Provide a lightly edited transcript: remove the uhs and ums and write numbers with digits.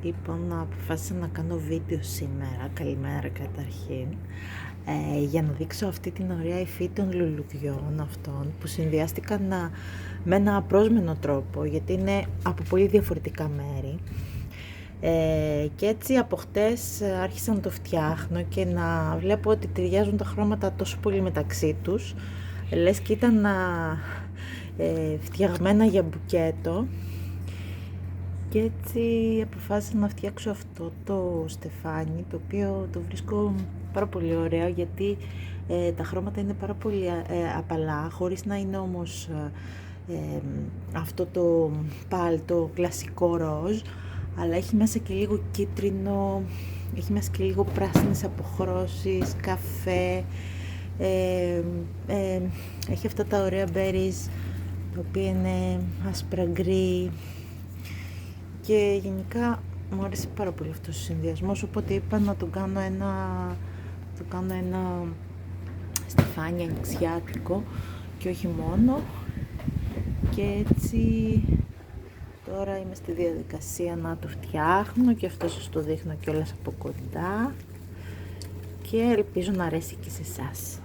Λοιπόν, αποφάσισα να κάνω βίντεο σήμερα, καλημέρα καταρχήν, για να δείξω αυτή την ωραία υφή των λουλουδιών αυτών που συνδυάστηκαν με ένα απρόσμενο τρόπο, γιατί είναι από πολύ διαφορετικά μέρη. Και έτσι από χτες άρχισα να το φτιάχνω και να βλέπω ότι ταιριάζουν τα χρώματα τόσο πολύ μεταξύ τους, λες και ήταν φτιαγμένα για μπουκέτο. Και έτσι αποφάσισα να φτιάξω αυτό το στεφάνι, το οποίο το βρίσκω πάρα πολύ ωραίο, γιατί τα χρώματα είναι πάρα πολύ απαλά, χωρίς να είναι όμως αυτό το το κλασικό ροζ, αλλά έχει μέσα και λίγο κίτρινο, έχει μέσα και λίγο πράσινες αποχρώσεις, καφέ, έχει αυτά τα ωραία berries, τα οποία είναι άσπρα γκρι. Και γενικά μου άρεσε πάρα πολύ αυτός ο συνδυασμός, οπότε είπα να το κάνω ένα στεφάνι ανοιξιάτικο και όχι μόνο. Και έτσι τώρα είμαι στη διαδικασία να το φτιάχνω και αυτό σας το δείχνω κιόλας από κοντά και ελπίζω να αρέσει και σε εσάς.